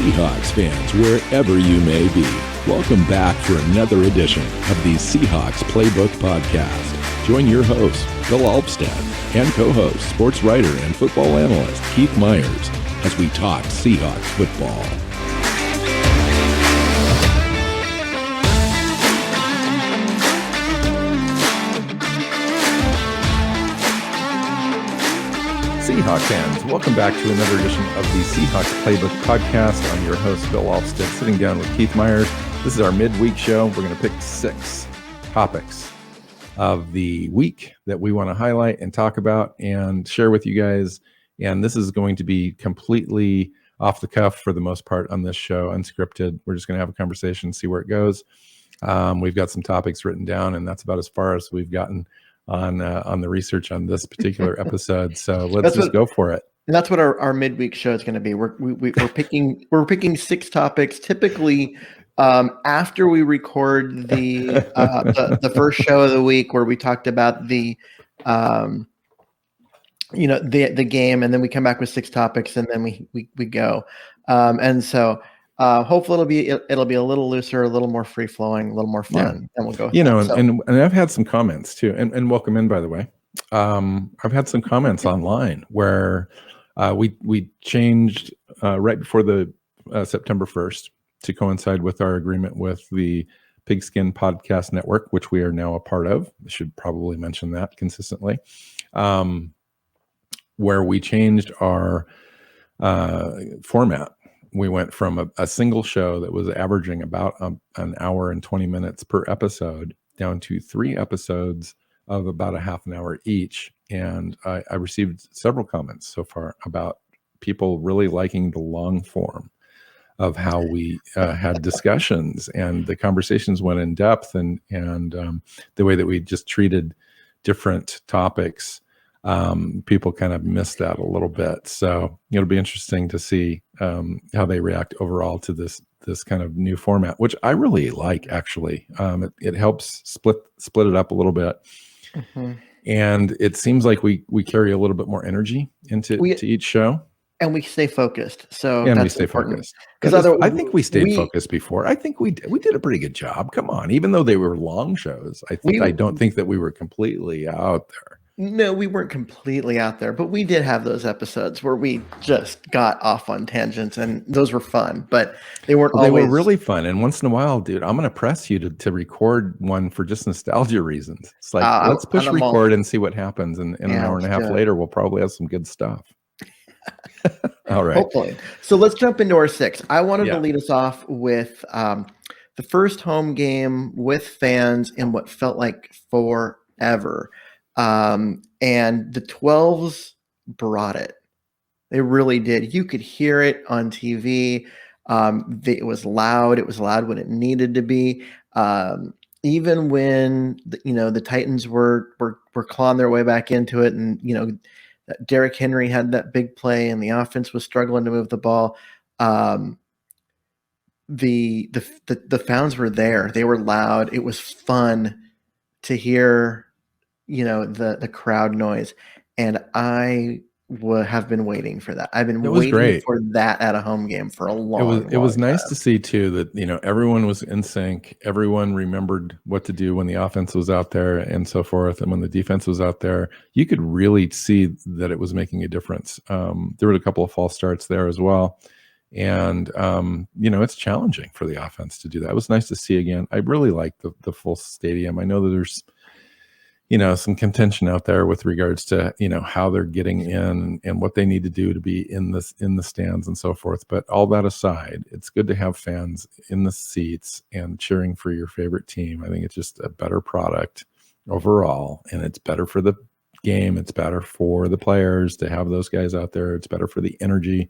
Seahawks fans, wherever you may be. Welcome back for another edition of the Seahawks Playbook Podcast. Join your host, Bill Alvstad, and co-host, sports writer and football analyst Keith Myers, as we talk Seahawks football. Seahawks fans, welcome back to another edition of the Seahawks Playbook Podcast. I'm your host, Bill Alvstad, sitting down with Keith Myers. This is our midweek show. We're going to pick 6 topics of the week that we want to highlight and talk about and share with you guys. And this is going to be completely off the cuff for the most part on this show, unscripted. We're just going to have a conversation, see where it goes. We've got some topics written down, and that's about as far as we've gotten on the research on this particular episode. So let's just go for it. And that's what our midweek show is going to be. We're picking 6 topics. Typically, after we record the first show of the week, where we talked about the game, and then we come back with 6 topics, and then we go. And so hopefully it'll be a little looser, a little more free flowing, a little more fun, and we'll go. And I've had some comments too, and welcome in, by the way. I've had some comments online where we changed right before the September 1st to coincide with our agreement with the Pigskin Podcast Network, which we are now a part of. I should probably mention that consistently, where we changed our format. We went from a single show that was averaging about an hour and 20 minutes per episode down to 3 episodes of about a half an hour each. And I received several comments so far about people really liking the long form of how we had discussions, and the conversations went in depth, and the way that we just treated different topics. People kind of missed that a little bit. So it'll be interesting to see how they react overall to this kind of new format, which I really like, actually. It helps split it up a little bit. Mm-hmm. And it seems like we carry a little bit more energy to each show. And we stay focused. We stay focused. Because I think we stayed focused before. I think we did a pretty good job. Come on. Even though they were long shows, I don't think that we were completely out there. No, we weren't completely out there, but we did have those episodes where we just got off on tangents, and those were fun, but they weren't always. They were really fun. And once in a while, dude, I'm going to press you to record one for just nostalgia reasons. It's like, let's push record and see what happens. And an hour and a half later, we'll probably have some good stuff. All right. Hopefully. So let's jump into our 6. I wanted to lead us off with the first home game with fans in what felt like forever. And the 12s brought it. They really did. You could hear it on TV. It was loud. It was loud when it needed to be. Even when the Titans were clawing their way back into it, and Derrick Henry had that big play, and the offense was struggling to move the ball. The fans were there. They were loud. It was fun to hear the crowd noise, and I have been waiting for that. I've been waiting for that at a home game for a long time. It was nice to see too that everyone was in sync. Everyone remembered what to do when the offense was out there and so forth, and when the defense was out there, you could really see that it was making a difference. There were a couple of false starts there as well, and it's challenging for the offense to do that. It was nice to see again. I really like the full stadium. I know that there's some contention out there with regards to, how they're getting in and what they need to do to be in the stands and so forth. But all that aside, it's good to have fans in the seats and cheering for your favorite team. I think it's just a better product overall, and it's better for the game. It's better for the players to have those guys out there. It's better for the energy.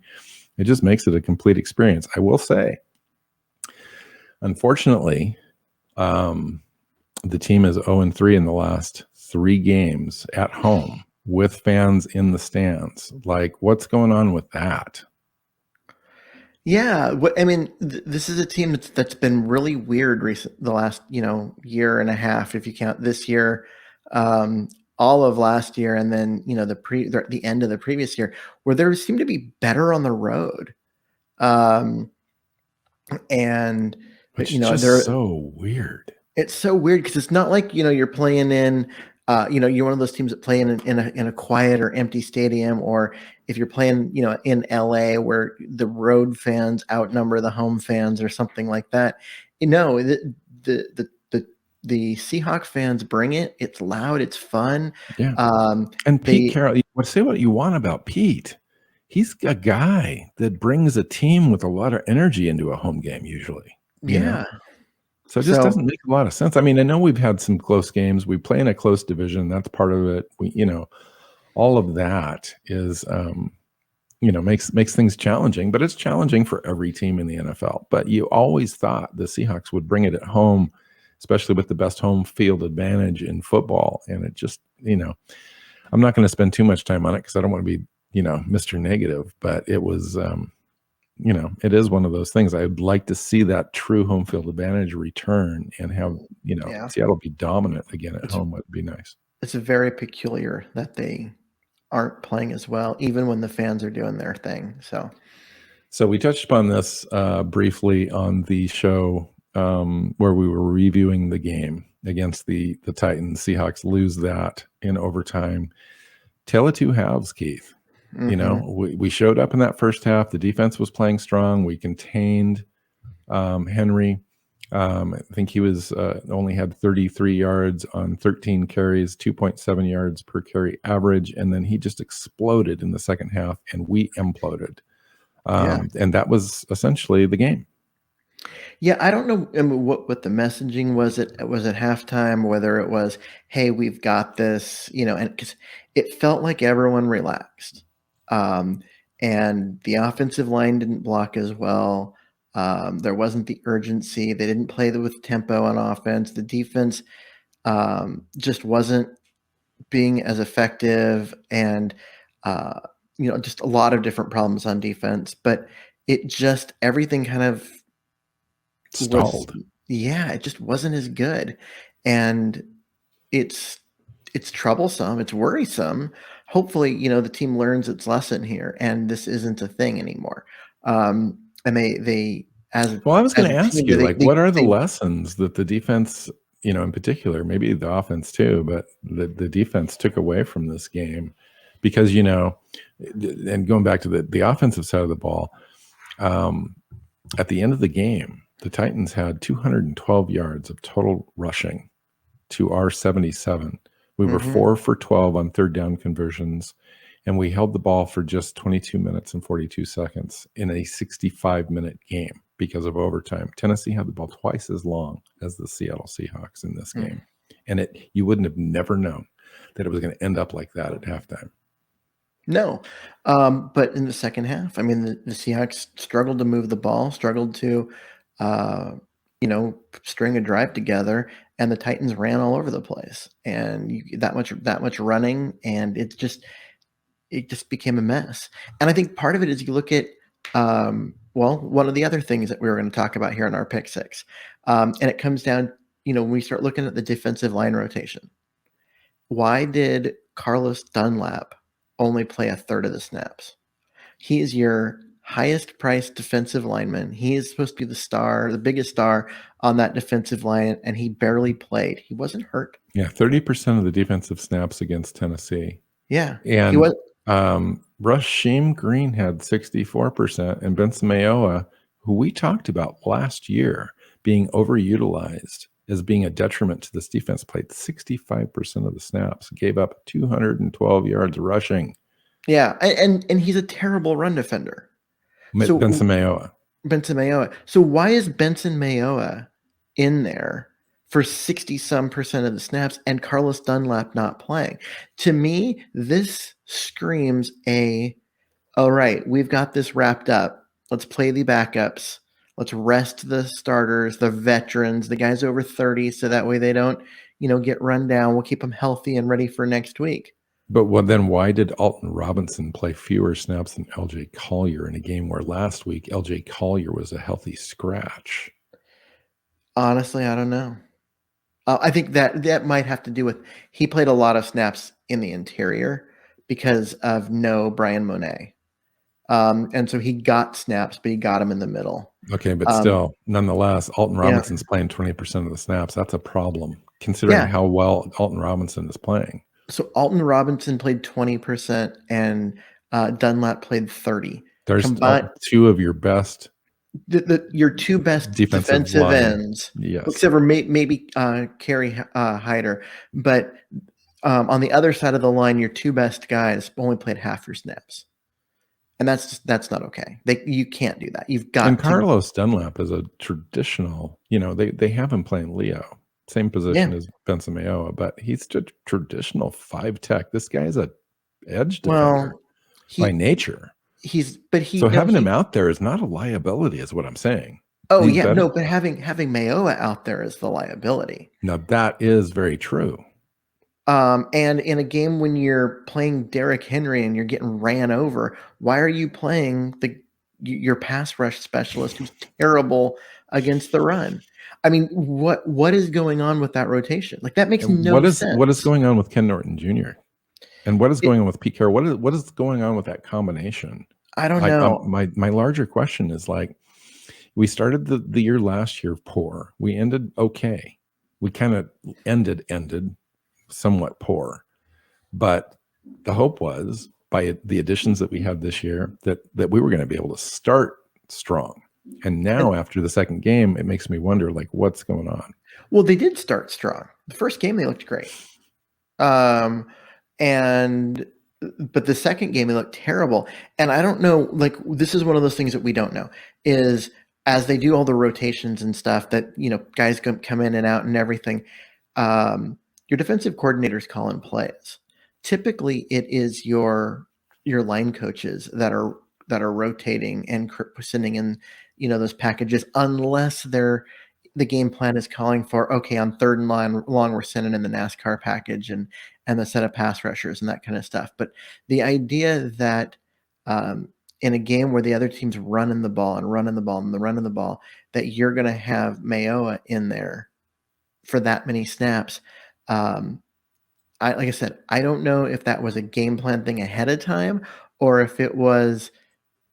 It just makes it a complete experience. I will say, unfortunately, the team is 0-3 in the last 3 games at home with fans in the stands. Like, what's going on with that? Yeah, this is a team that's been really weird the last year and a half, if you count this year, all of last year, and then the end of the previous year, where there seemed to be better on the road. And Which is just so weird. It's so weird because it's not like, you're playing in, you're one of those teams that play in a quiet or empty stadium, or if you're playing, in LA where the road fans outnumber the home fans or something like that. The Seahawks fans bring it. It's loud. It's fun. Yeah. And Pete Carroll, say what you want about Pete. He's a guy that brings a team with a lot of energy into a home game usually. So it just doesn't make a lot of sense. I mean, I know we've had some close games. We play in a close division. That's part of it. All of that is, makes things challenging, but it's challenging for every team in the NFL. But you always thought the Seahawks would bring it at home, especially with the best home field advantage in football. And it just, I'm not going to spend too much time on it because I don't want to be, Mr. Negative, but it was, it is one of those things. I'd like to see that true home field advantage return and have, Seattle be dominant again at home would be nice. It's very peculiar that they aren't playing as well, even when the fans are doing their thing. So we touched upon this briefly on the show where we were reviewing the game against the Titans. Seahawks lose that in overtime. Tale of two halves, Keith. Mm-hmm. We showed up in that first half. The defense was playing strong. We contained Henry. I think he was only had 33 yards on 13 carries, 2.7 yards per carry average. And then he just exploded in the second half and we imploded. And that was essentially the game. Yeah, I don't know what the messaging was at halftime, whether it was, hey, we've got this, and because it felt like everyone relaxed. And the offensive line didn't block as well. There wasn't the urgency. They didn't play with tempo on offense. The defense just wasn't being as effective, and just a lot of different problems on defense. But it just everything kind of stalled. It just wasn't as good, and it's troublesome. It's worrisome. Hopefully, the team learns its lesson here, and this isn't a thing anymore. And I was going to ask you, what are the lessons that the defense, in particular, maybe the offense too, but the defense took away from this game? Because, and going back to the offensive side of the ball, at the end of the game, the Titans had 212 yards of total rushing to our 77. We were 4 for 12 on third down conversions, and we held the ball for just 22 minutes and 42 seconds in a 65-minute game because of overtime. Tennessee had the ball twice as long as the Seattle Seahawks in this game. And you wouldn't have never known that it was going to end up like that at halftime. No. But in the second half, I mean, the Seahawks struggled to move the ball, struggled to string a drive together, and the Titans ran all over the place, and that much running, and it just became a mess. And I think part of it is you look at one of the other things that we were going to talk about here in our pick six, and it comes down, when we start looking at the defensive line rotation. Why did Carlos Dunlap only play a third of the snaps? He is your highest priced defensive lineman. He is supposed to be the star, the biggest star on that defensive line, and he barely played. He wasn't hurt. Yeah, 30% of the defensive snaps against Tennessee. Yeah. And Rasheem Green had 64%, and Benson Mayowa, who we talked about last year being overutilized as being a detriment to this defense, played 65% of the snaps, gave up 212 yards rushing. Yeah, and he's a terrible run defender. Benson Mayowa. So why is Benson Mayowa in there for 60-some% of the snaps and Carlos Dunlap not playing? To me, this screams all right, we've got this wrapped up. Let's play the backups. Let's rest the starters, the veterans, the guys over 30, so that way they don't, get run down. We'll keep them healthy and ready for next week. But then why did Alton Robinson play fewer snaps than LJ Collier in a game where last week LJ Collier was a healthy scratch? Honestly, I don't know. I think that might have to do with he played a lot of snaps in the interior because of no Brian Monet. And so he got snaps, but he got them in the middle. Okay, but still, nonetheless, Alton Robinson's playing 20% of the snaps. That's a problem, considering how well Alton Robinson is playing. So Alton Robinson played 20% and Dunlap played 30%. There's two of your best, your two best defensive ends, except for maybe Kerry Hyder. But on the other side of the line, your two best guys only played half your snaps. And that's not okay. You can't do that. You've got. And Carlos Dunlap is a traditional, they have him playing Leo, same position as Benson Mayowa, but he's a traditional 5 tech. This guy's a edge defender by nature. So having him out there is not a liability, is what I'm saying. Oh, yeah, no, but having Mayowa out there is the liability. Now that is very true. And in a game when you're playing Derrick Henry and you're getting ran over, why are you playing your pass rush specialist who's terrible against the run? I mean, what is going on with that rotation? Like, that makes no sense. What is going on with Ken Norton Jr.? And what is going on with Pete Carroll? What is going on with that combination? I don't know. My larger question is, like, we started the year last year poor. We ended okay. We kind of ended somewhat poor, but the hope was, by the additions that we had this year, that we were going to be able to start strong. And now after the second game, it makes me wonder, like, what's going on? Well, they did start strong. The first game they looked great, but the second game they looked terrible. And I don't know, like, this is one of those things that we don't know, is as they do all the rotations and stuff that, guys come in and out and everything, your defensive coordinators call in plays. Typically, it is your line coaches that are rotating and sending in, those packages, unless the game plan is calling for, okay, on 3rd and long, we're sending in the NASCAR package and the set of pass rushers and that kind of stuff. But the idea that in a game where the other team's running the ball, that you're going to have Mayowa in there for that many snaps. Like I said, I don't know if that was a game plan thing ahead of time, or if it was,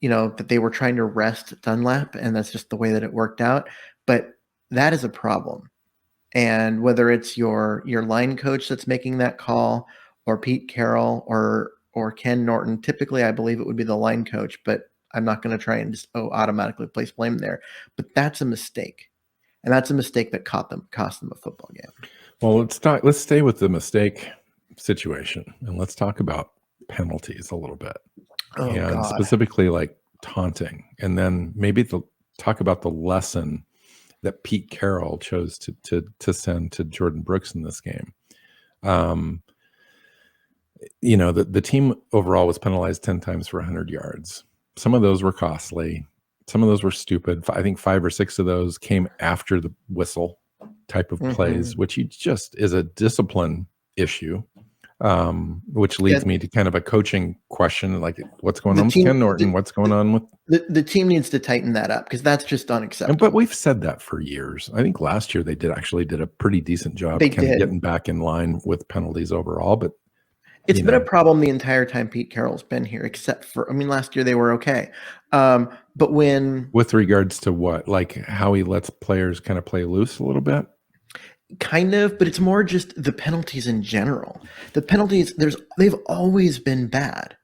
that they were trying to rest Dunlap and that's just the way that it worked out. But that is a problem. And whether it's your line coach that's making that call, or Pete Carroll, or Ken Norton, typically I believe it would be the line coach, but I'm not going to try and just automatically place blame there. But that's a mistake. And that's a mistake that cost them a football game. Well, let's stay with the mistake situation, and let's talk about penalties a little bit, and specifically like taunting, and then maybe talk about the lesson that Pete Carroll chose to send to Jordan Brooks in this game. The team overall was penalized 10 times for 100 yards. Some of those were costly. Some of those were stupid. I think 5 or 6 of those came after the whistle type of plays, which just is a discipline issue, which leads me to kind of a coaching question, like, what's going on with Ken Norton? What's going on with the team needs to tighten that up, because that's just unacceptable. But we've said that for years. I think last year they did a pretty decent job getting back in line with penalties overall, but it's been a problem the entire time Pete Carroll's been here, except for, last year they were okay. But with regards to what, like how he lets players kind of play loose a little bit? Kind of, but it's more just the penalties in general. The penalties, they've always been bad.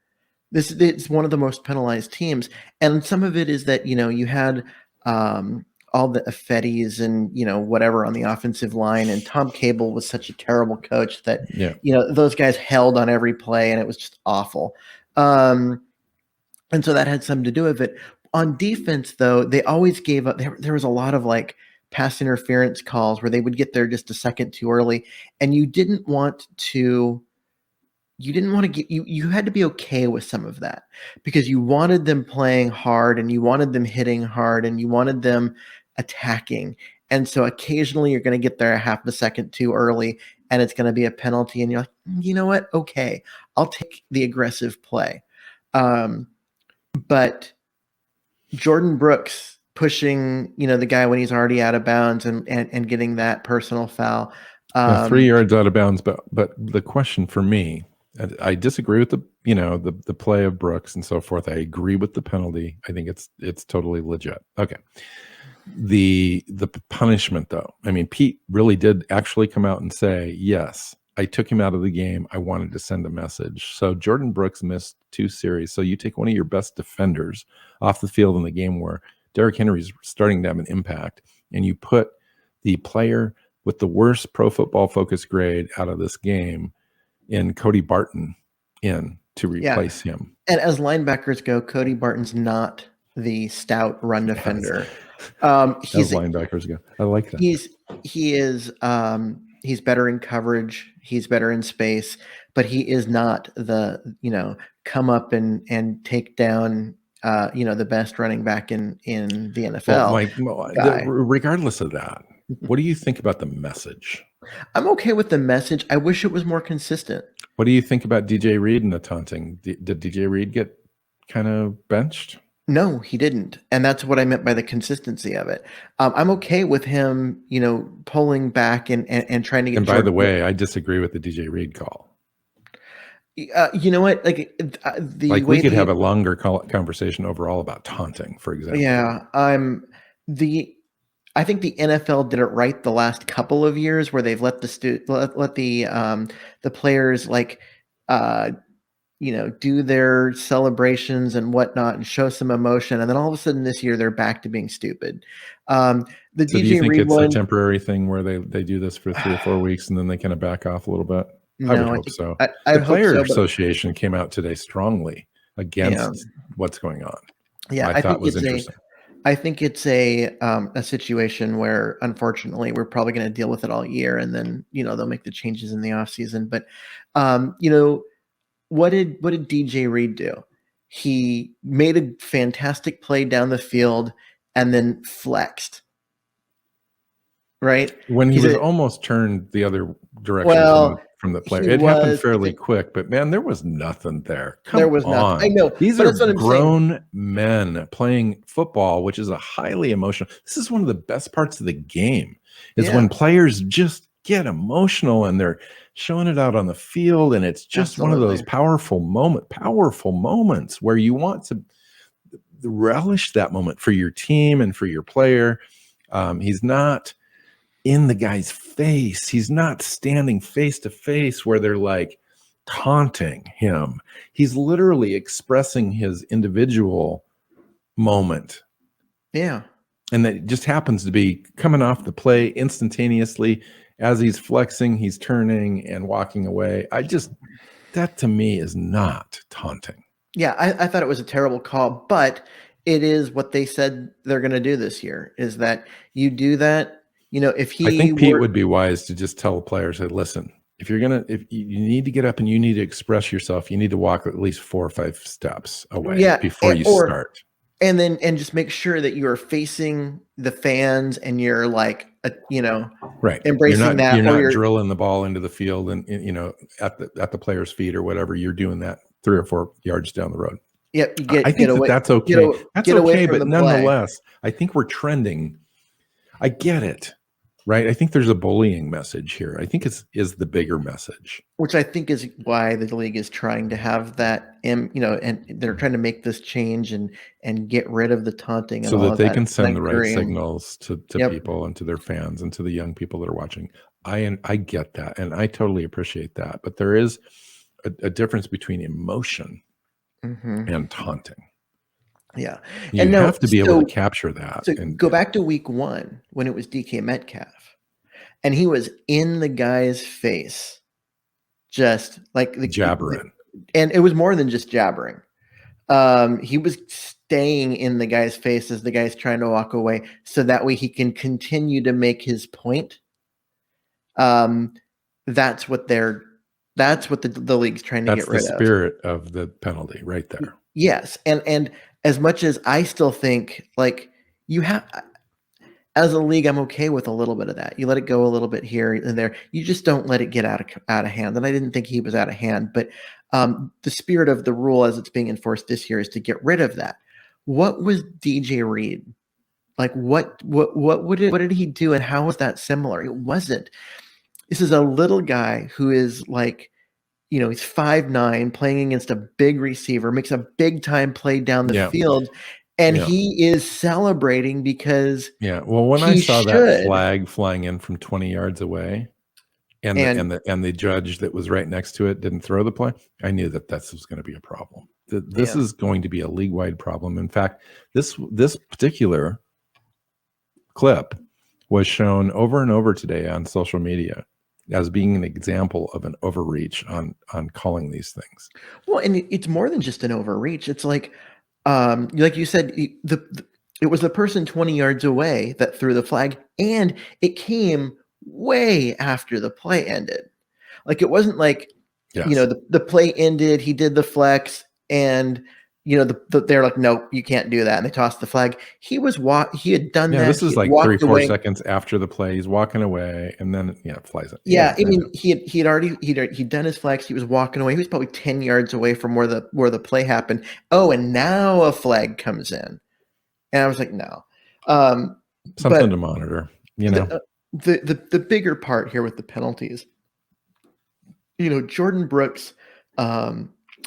It's one of the most penalized teams. And some of it is that, you had all the Affettis and, whatever on the offensive line. And Tom Cable was such a terrible coach that, those guys held on every play and it was just awful. And so that had something to do with it. On defense, though, they always gave up. There was a lot of like pass interference calls where they would get there just a second too early. And you had to be okay with some of that, because you wanted them playing hard and you wanted them hitting hard and you wanted them attacking. And so occasionally you're going to get there a half a second too early and it's going to be a penalty. And you're like, you know what? Okay, I'll take the aggressive play. But Jordan Brooks pushing, the guy when he's already out of bounds and getting that personal foul. 3 yards out of bounds. But the question for me, I disagree with the play of Brooks and so forth. I agree with the penalty. I think it's totally legit. Okay. The punishment, though. I mean, Pete really did actually come out and say, yes, I took him out of the game. I wanted to send a message. So Jordan Brooks missed 2 series. So you take one of your best defenders off the field in the game where Derrick Henry's starting to have an impact, and you put the player with the worst Pro Football Focus grade out of this game in Cody Barton in to replace him. And as linebackers go, Cody Barton's not the stout run defender. As linebackers go, I like that. He's better in coverage. He's better in space, but he is not the come up and take down the best running back in the NFL. Regardless of that, what do you think about the message? I'm okay with the message. I wish it was more consistent. What do you think about DJ Reid and the taunting? Did DJ Reid get kind of benched? No, he didn't. And that's what I meant by the consistency of it. I'm okay with him, pulling back and trying to get. And by the way, I disagree with the DJ Reid call. You know what? We could have a longer conversation overall about taunting, for example. Yeah. I think the NFL did it right the last couple of years where they've let the players do their celebrations and whatnot and show some emotion, and then all of a sudden this year they're back to being stupid. Do you think it's a temporary thing where they do this for 3 or 4 weeks and then they kind of back off a little bit? No, I would hope so. The Player Association came out today strongly against what's going on. Yeah, I thought was interesting. I think it's a situation where, unfortunately, we're probably going to deal with it all year, and then they'll make the changes in the offseason. But what did DJ Reid do? He made a fantastic play down the field and then flexed. Right when he was almost turned the other direction from the player. It happened fairly quick, but man, there was nothing there. There was nothing. I know. These are grown men playing football, which is a highly emotional. This is one of the best parts of the game is when players just get emotional and they're showing it out on the field. And it's just one of those powerful moments where you want to relish that moment for your team and for your player. He's not in the guy's face. He's not standing face to face where they're like taunting him. He's literally expressing his individual moment. Yeah. And that just happens to be coming off the play instantaneously as he's flexing, he's turning and walking away. That to me is not taunting. Yeah. I thought it was a terrible call, but it is what they said they're going to do this year is that you do that. I think Pete would be wise to just tell the players, hey, listen, if you need to get up and you need to express yourself, you need to walk at least 4 or 5 steps away before you start. And just make sure that you are facing the fans and you're embracing that. You're not drilling the ball into the field and at the player's feet or whatever. You're doing that 3 or 4 yards down the road. Yep. I think that's okay. That's okay, but nonetheless, I think we're trending. I get it. Right. I think there's a bullying message here. I think is the bigger message. Which I think is why the league is trying to have that, and they're trying to make this change and get rid of the taunting. So that they can send the right signals to people and to their fans and to the young people that are watching. I get that. And I totally appreciate that. But there is a difference between emotion and taunting. Yeah. You have to be able to capture that. So go back to week 1 when it was DK Metcalf and he was in the guy's face, just like the jabbering. And it was more than just jabbering. He was staying in the guy's face as the guy's trying to walk away. So that way he can continue to make his point. That's what the league's trying to get rid of. That's the spirit of the penalty right there. Yes. And as much as I still think you have, as a league, I'm okay with a little bit of that. You let it go a little bit here and there. You just don't let it get out of hand. And I didn't think he was out of hand, but the spirit of the rule as it's being enforced this year is to get rid of that. What was DJ Reid? What did he do and how was that similar? It wasn't. This is a little guy who is he's 5'9", playing against a big receiver, makes a big time play down the field, and he is celebrating because well, when I saw that flag flying in from 20 yards away, and the judge that was right next to it didn't throw the play, I knew that this was going to be a problem. This is going to be a league-wide problem. In fact, this particular clip was shown over and over today on social media as being an example of an overreach on calling these things. Well, and it's more than just an overreach. It's like you said, it was the person 20 yards away that threw the flag, and it came way after the play ended. Like, it wasn't like, the play ended, he did the flex, and they're like, nope, you can't do that, and they tossed the flag. He had done that. This is like 3-4 seconds after the play. He's walking away, and then it flies up. I mean, he'd done his flex. He was walking away. He was probably 10 yards away from where the play happened. Oh, and now a flag comes in, and I was like, no, something to monitor. The bigger part here with the penalties, Jordan Brooks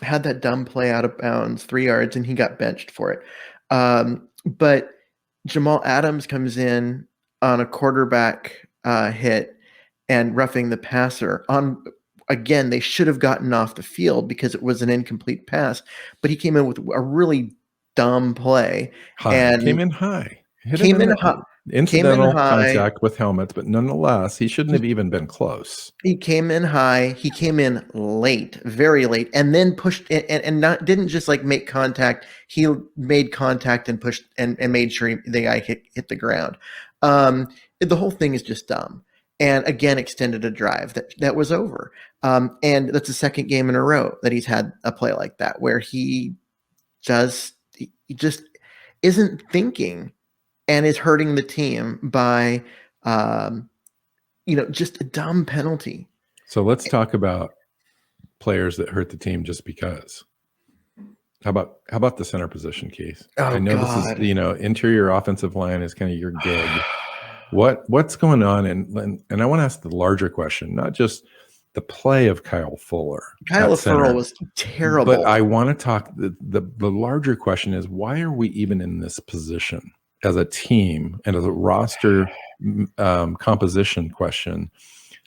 had that dumb play out of bounds, 3 yards, and he got benched for it. But Jamal Adams comes in on a quarterback hit and roughing the passer. Again, they should have gotten off the field because it was an incomplete pass, but he came in with a really dumb play. And came in high. Incidental contact with helmets, but nonetheless, he shouldn't have even been close. He came in high. He came in late, very late, and then pushed and didn't just like make contact. He made contact and pushed and made sure the guy hit the ground. The whole thing is just dumb. And again, extended a drive that was over. And that's the second game in a row that he's had a play like that, where he just isn't thinking and is hurting the team by, just a dumb penalty. So let's talk about players that hurt the team just because. How about the center position, Keith? I know God. This is, interior offensive line is kind of your gig. What's going on? And I want to ask the larger question, not just the play of Kyle Fuller. Kyle Fuller was terrible. But I want to talk, the larger question is, why are we even in this position as a team and as a roster composition question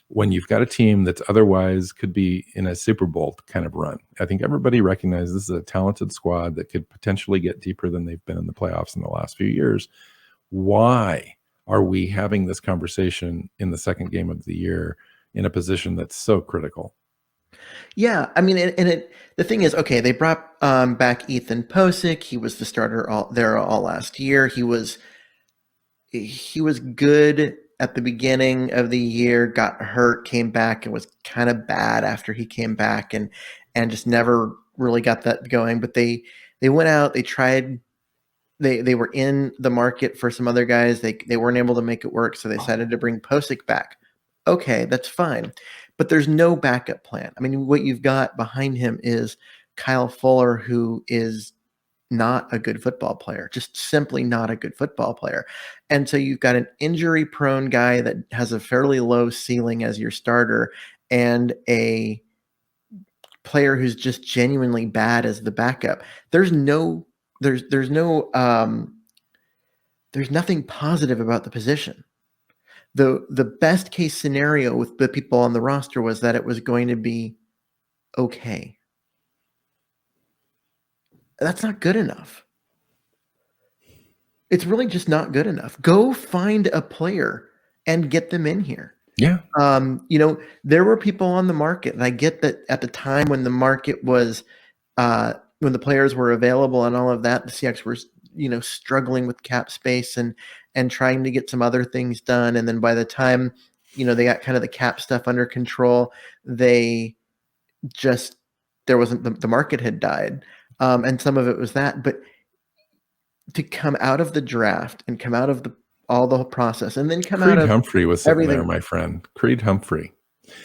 when you've got a team that's otherwise could be in a Super Bowl kind of run? I think everybody recognizes this is a talented squad that could potentially get deeper than they've been in the playoffs in the last few years. Why are we having this conversation in the second game of the year in a position that's so critical? Yeah, I mean, the thing is, okay, they brought back Ethan Posick. He was the starter all last year. He was good at the beginning of the year, got hurt, came back, and was kind of bad after he came back, and just never really got that going. But they went out, they tried. They were in the market for some other guys. They weren't able to make it work, so they decided to bring Posick back. Okay, that's fine. But there's no backup plan. I mean, what you've got behind him is Kyle Fuller, who is not a good football player, just simply not a good football player. And so you've got an injury-prone guy that has a fairly low ceiling as your starter and a player who's just genuinely bad as the backup. There's nothing positive about the position. The best case scenario with the people on the roster was that it was going to be okay. That's not good enough. It's really just not good enough. Go find a player and get them in here. Yeah. There were people on the market, and I get that at the time when the market was, when the players were available and all of that, the Seahawks were, struggling with cap space and trying to get some other things done. And then by the time, they got kind of the cap stuff under control, the market had died. And some of it was that, but to come out of the draft and come out of all the whole process and then come Creed out of Humphrey was sitting everything. there, my friend, Creed Humphrey.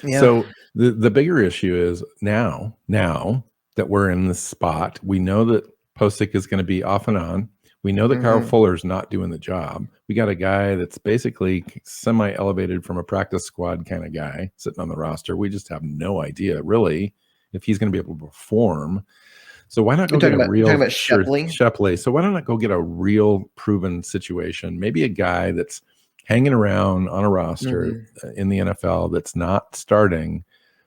Yeah. So the bigger issue is now that we're in this spot, we know that Posick is going to be off and on. We know that Kyle Fuller's not doing the job. We got a guy that's basically semi-elevated from a practice squad kind of guy sitting on the roster. We just have no idea really if he's going to be able to perform. So why not go You're get a real talking about Shepley? So why not go get a real proven situation? Maybe a guy that's hanging around on a roster in the NFL that's not starting,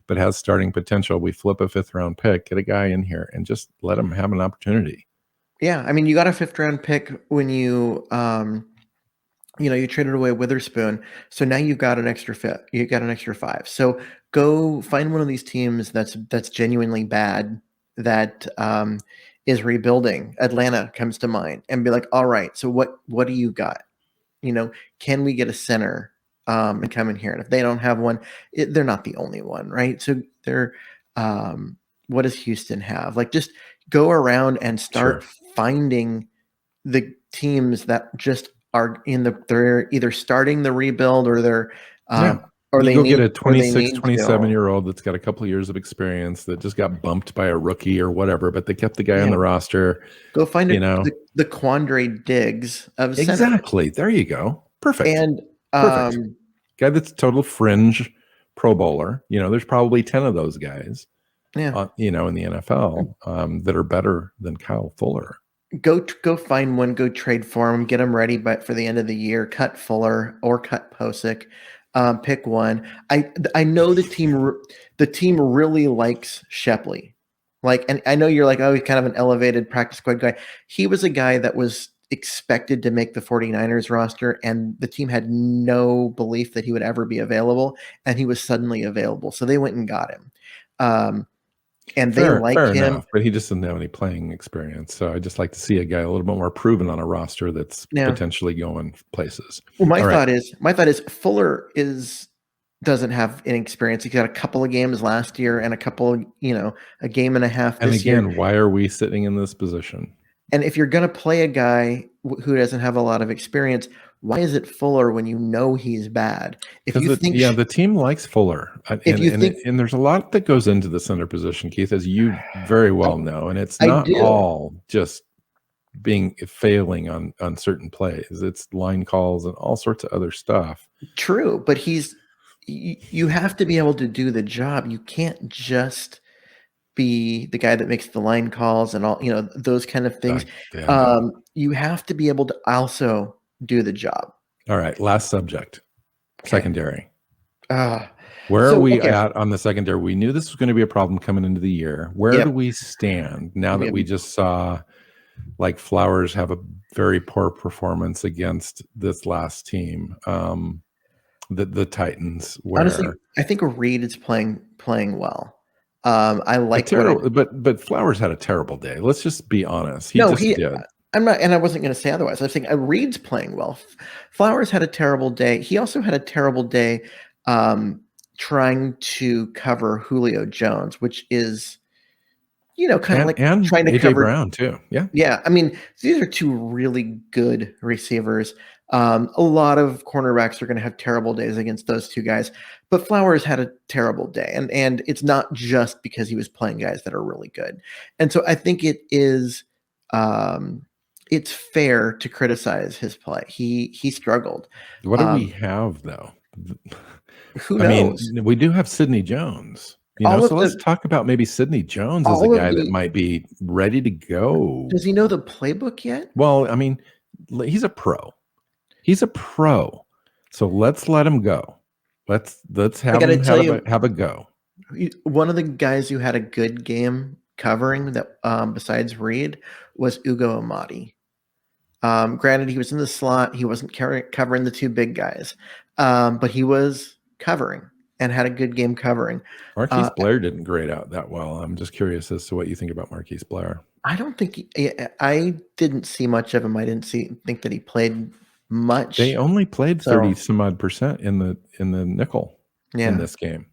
but has starting potential. We flip a 5th round pick, get a guy in here, and just let him have an opportunity. Yeah, I mean, you got a 5th round pick when you you traded away Witherspoon, so now you've got an extra 5. You got an extra 5. So go find one of these teams that's genuinely bad, that is rebuilding. Atlanta comes to mind, and be like, all right, so what do you got? Can we get a center and come in here? And if they don't have one, they're not the only one, right? So they're what does Houston have? Like, just go around and start finding the teams that just are they're either starting the rebuild, or they're or they go get a 26, 27-year-old that's got a couple of years of experience that just got bumped by a rookie or whatever, but they kept the guy on the roster. Go find the Quandre Diggs of center. Exactly. There you go. Perfect. And perfect. Guy that's total fringe Pro Bowler. There's probably 10 of those guys. In the NFL that are better than Kyle Fuller. Go find one. Go trade for him. Get him ready, but for the end of the year, cut Fuller or cut Posick. Pick one. I know the team really likes Shepley. And I know you're like, oh, he's kind of an elevated practice squad guy. He was a guy that was expected to make the 49ers roster, and the team had no belief that he would ever be available, and he was suddenly available. So they went and got him. And they like him, enough, but he just doesn't have any playing experience. So I just like to see a guy a little bit more proven on a roster that's potentially going places. Well, my thought is Fuller doesn't have any experience. He got a couple of games last year and a couple, a game and a half this year. And again, why are we sitting in this position? And if you're going to play a guy who doesn't have a lot of experience, why is it Fuller when you know he's bad? If you think, the team likes Fuller, and there's a lot that goes into the center position, Keith, as you very well know, and it's not all just failing on certain plays. It's line calls and all sorts of other stuff. True, but you have to be able to do the job. You can't just be the guy that makes the line calls and all, those kind of things. You have to be able to also do the job. All right. Last subject. Okay. Secondary. Where are we at on the secondary? We knew this was going to be a problem coming into the year. Where do we stand now that we just saw Flowers have a very poor performance against this last team, the Titans? Honestly, I think Reid is playing well. I like but Flowers had a terrible day. Let's just be honest. He did. I'm not, and I wasn't going to say otherwise. I was saying Reid's playing well. Flowers had a terrible day. He also had a terrible day trying to cover Julio Jones, which is, kind of trying to AJ cover Brown too. Yeah. Yeah. I mean, these are two really good receivers. A lot of cornerbacks are going to have terrible days against those two guys, but Flowers had a terrible day, and it's not just because he was playing guys that are really good. And so I think it is, it's fair to criticize his play. He struggled. What do we have though? Who knows? I mean, we do have Sidney Jones. So let's talk about maybe Sidney Jones as a guy that might be ready to go. Does he know the playbook yet? Well, I mean, he's a pro. So let's let him go. Let's have him have a go. One of the guys who had a good game covering that, besides Reid, was Hugo Amadi. Granted, he was in the slot. He wasn't covering the two big guys, but he was covering and had a good game covering. Marquise Blair didn't grade out that well. I'm just curious as to what you think about Marquise Blair. I don't think I didn't see much of him. I didn't think that he played much. They only played 30 some odd percent in the nickel in this game.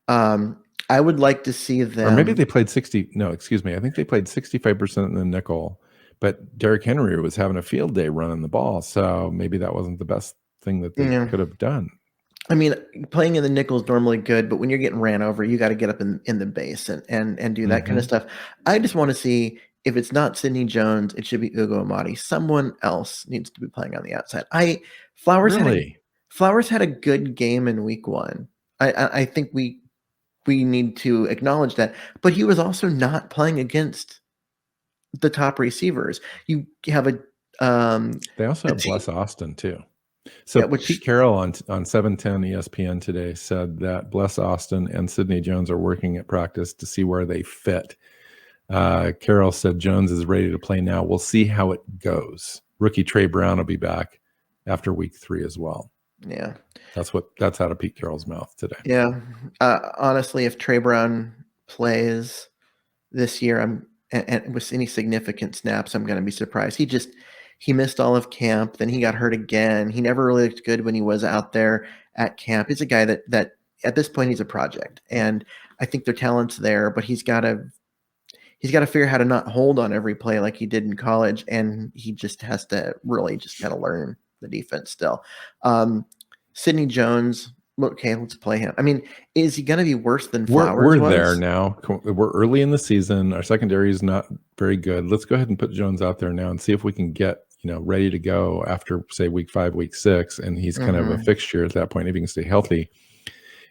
I would like to see them. Or maybe they played 60. No, excuse me. I think they played 65% in the nickel, but Derrick Henry was having a field day running the ball. So maybe that wasn't the best thing that they could have done. I mean, playing in the nickel is normally good, but when you're getting ran over, you got to get up in the base and do that kind of stuff. I just want to see, if it's not Sidney Jones, it should be Hugo Amadi. Someone else needs to be playing on the outside. Flowers had a good game in week 1. I think we need to acknowledge that. But he was also not playing against the top receivers. You have a they also have Bless Austin too. So Pete Carroll on 710 ESPN today said that Bless Austin and Sidney Jones are working at practice to see where they fit. Carroll said Jones is ready to play now. We'll see how it goes. Rookie Trey Brown will be back after week 3 as well. Yeah. That's out of Pete Carroll's mouth today. Yeah. Honestly, if Trey Brown plays this year, and with any significant snaps, I'm going to be surprised. He missed all of camp. Then he got hurt again. He never really looked good when he was out there at camp. He's a guy that at this point, he's a project, and I think their talent's there, but he's got to figure out how to not hold on every play like he did in college, and he just has to really just kind of learn the defense still. Sidney Jones, okay, let's play him. I mean, is he going to be worse than Flowers? We're there now. We're early in the season. Our secondary is not very good. Let's go ahead and put Jones out there now and see if we can get ready to go after, say, week 5, week 6, and he's kind of a fixture at that point if he can stay healthy,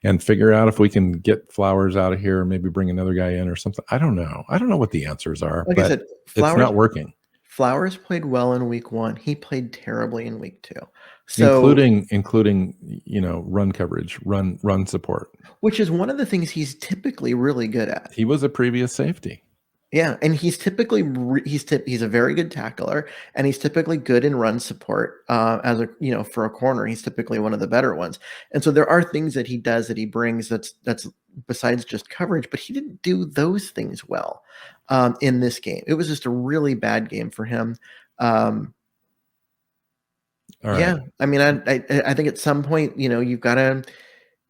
and figure out if we can get Flowers out of here, or maybe bring another guy in or something. I don't know what the answers are, like but I said, Flowers, it's not working. Flowers played well in week 1. He played terribly in week 2. So, including run coverage, run support, which is one of the things he's typically really good at. He was a previous safety. Yeah, and he's typically he's a very good tackler, and he's typically good in run support. As a for a corner, he's typically one of the better ones. And so there are things that he does that he brings that's besides just coverage, but he didn't do those things well in this game. It was just a really bad game for him. All right. Yeah, I mean, I think at some point, you've got to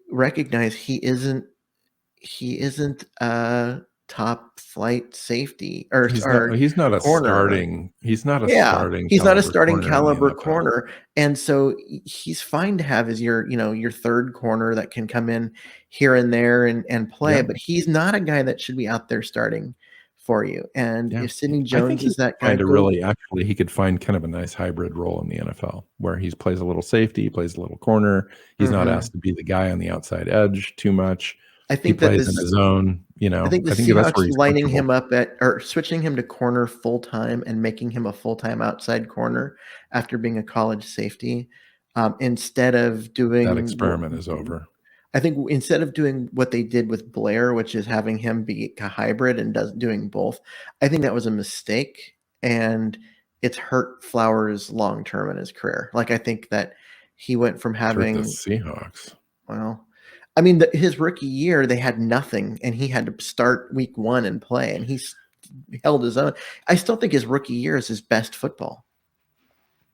recognize he isn't top flight safety, or he's not a corner. Starting. He's not a starting. He's not a starting caliber corner, and so he's fine to have as your third corner that can come in here and there and play. Yeah. But he's not a guy that should be out there starting for you. And if Sidney Jones is that kind of really, actually, he could find kind of a nice hybrid role in the NFL where he plays a little safety, he plays a little corner. He's not asked to be the guy on the outside edge too much. I think he plays in his zone. I think the Seahawks lining him up or switching him to corner full time and making him a full time outside corner after being a college safety, instead of doing that experiment is over. I think instead of doing what they did with Blair, which is having him be a hybrid and doing both, I think that was a mistake, and it's hurt Flowers long term in his career. Like, I think that he went from having the Seahawks. Well, I mean, his rookie year, they had nothing, and he had to start week 1 and play, and he's held his own. I still think his rookie year is his best football.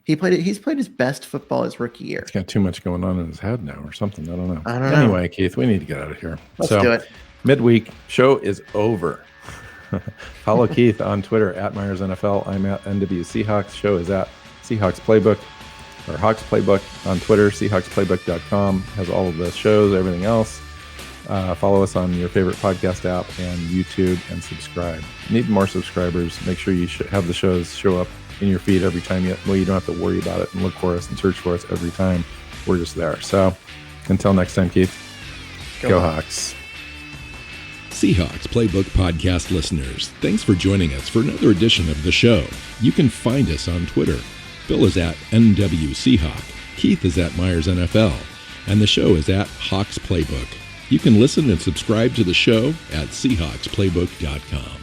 He's played his best football his rookie year. He's got too much going on in his head now or something. I don't know. Anyway, Keith, we need to get out of here. Let's do it. Midweek show is over. Follow Keith on Twitter at Myers NFL. I'm at NW Seahawks. Show is at Seahawks Playbook. Or Hawks Playbook on Twitter. SeahawksPlaybook.com has all of the shows, everything else. Follow us on your favorite podcast app and YouTube, and subscribe. Need more subscribers. Make sure you have the shows show up in your feed every time. You don't have to worry about it and look for us and search for us every time. We're just there. So until next time, Keith, go Hawks. Seahawks Playbook Podcast listeners, thanks for joining us for another edition of the show. You can find us on Twitter. Bill is at NW Seahawk, Keith is at Myers NFL, and the show is at Hawks Playbook. You can listen and subscribe to the show at SeahawksPlaybook.com.